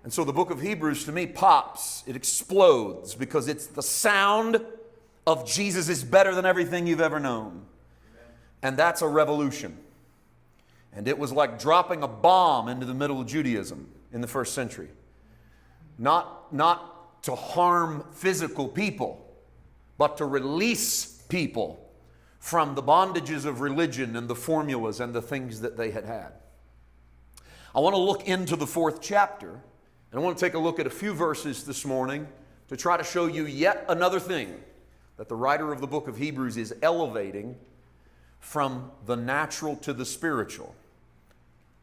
And so the book of Hebrews to me pops, it explodes, because it's the sound of Jesus is better than everything you've ever known. And that's a revolution. And it was like dropping a bomb into the middle of Judaism in the first century. Not to harm physical people, but to release people from the bondages of religion and the formulas and the things that they had had. I want to look into the 4th chapter, and I want to take a look at a few verses this morning to try to show you yet another thing that the writer of the book of Hebrews is elevating from the natural to the spiritual.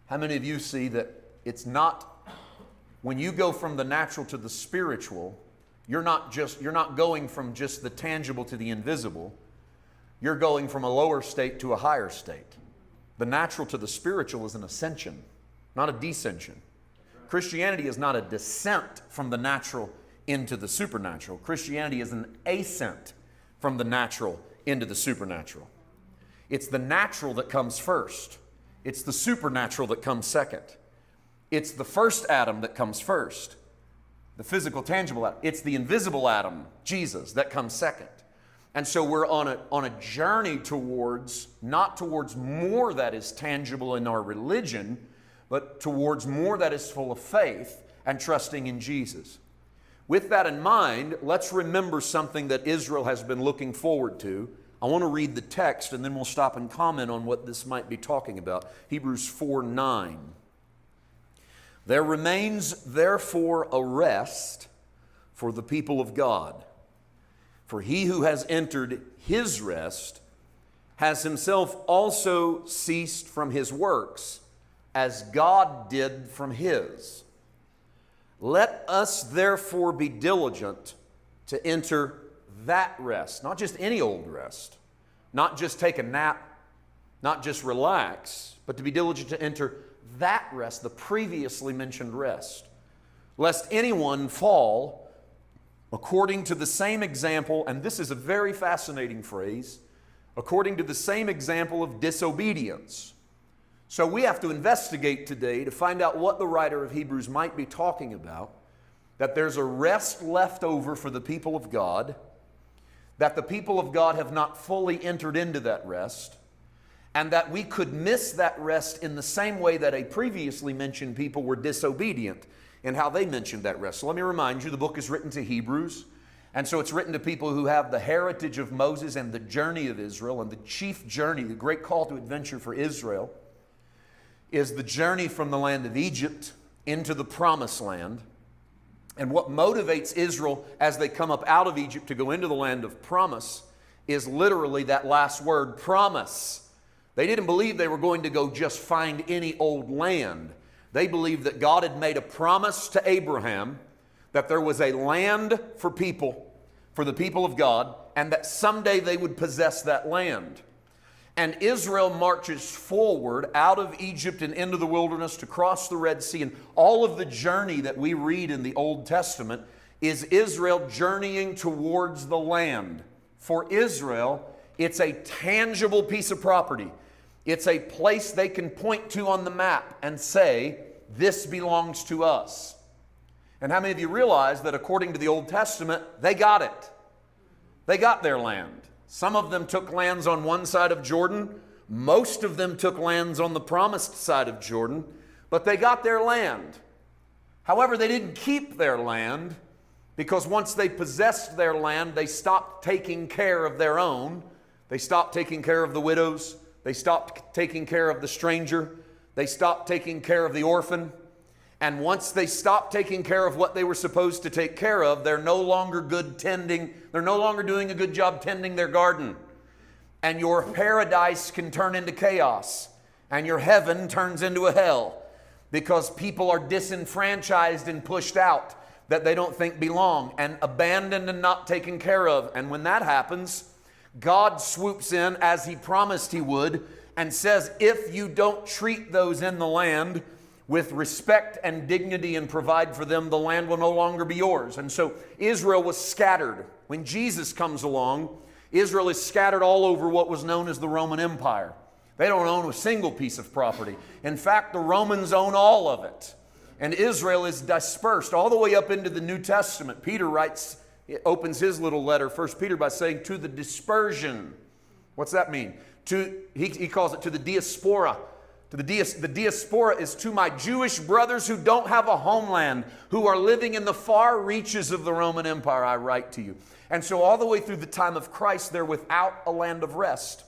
How many of you see that it's not, when you go from the natural to the spiritual, you're not going from just the tangible to the invisible. You're going from a lower state to a higher state. The natural to the spiritual is an ascension, not a descension. Christianity is not a descent from the natural into the supernatural. Christianity is an ascent from the natural into the supernatural. It's the natural that comes first. It's the supernatural that comes second. It's the first Adam that comes first, the physical, tangible Adam. It's the invisible Adam, Jesus, that comes second. And so we're on a journey towards, not towards more that is tangible in our religion, but towards more that is full of faith and trusting in Jesus. With that in mind, let's remember something that Israel has been looking forward to. I want to read the text, and then we'll stop and comment on what this might be talking about. Hebrews 4:9. There remains therefore a rest for the people of God. For he who has entered his rest has himself also ceased from his works, as God did from his. Let us therefore be diligent to enter that rest. Not just any old rest. Not just take a nap. Not just relax. But to be diligent to enter that rest, the previously mentioned rest. Lest anyone fall according to the same example, and this is a very fascinating phrase, according to the same example of disobedience. So we have to investigate today to find out what the writer of Hebrews might be talking about, that there's a rest left over for the people of God, that the people of God have not fully entered into that rest, and that we could miss that rest in the same way that a previously mentioned people were disobedient in how they mentioned that rest. So let me remind you, the book is written to Hebrews, and so it's written to people who have the heritage of Moses and the journey of Israel, and the chief journey, the great call to adventure for Israel, is the journey from the land of Egypt into the promised land. And what motivates Israel as they come up out of Egypt to go into the land of promise is literally that last word, promise. They didn't believe they were going to go just find any old land. They believed that God had made a promise to Abraham that there was a land for people, for the people of God, and that someday they would possess that land. And Israel marches forward out of Egypt and into the wilderness to cross the Red Sea. And all of the journey that we read in the Old Testament is Israel journeying towards the land. For Israel, it's a tangible piece of property. It's a place they can point to on the map and say, this belongs to us. And how many of you realize that according to the Old Testament, they got it? They got their land. Some of them took lands on one side of Jordan. Most of them took lands on the promised side of Jordan. But they got their land. However, they didn't keep their land, because once they possessed their land, they stopped taking care of their own. They stopped taking care of the widows. They stopped taking care of the stranger. They stopped taking care of the orphan. And once they stopped taking care of what they were supposed to take care of, they're no longer good tending. They're no longer doing a good job tending their garden. And your paradise can turn into chaos. And your heaven turns into a hell. Because people are disenfranchised and pushed out that they don't think belong, and abandoned and not taken care of. And when that happens, God swoops in as He promised He would and says, if you don't treat those in the land with respect and dignity and provide for them, the land will no longer be yours. And so Israel was scattered. When Jesus comes along, Israel is scattered all over what was known as the Roman Empire. They don't own a single piece of property. In fact, the Romans own all of it. And Israel is dispersed all the way up into the New Testament. Peter writes, opens his little letter, 1 Peter, by saying, to the dispersion. What's that mean? He calls it to the diaspora. The diaspora is to my Jewish brothers who don't have a homeland, who are living in the far reaches of the Roman Empire, I write to you. And so all the way through the time of Christ, they're without a land of rest.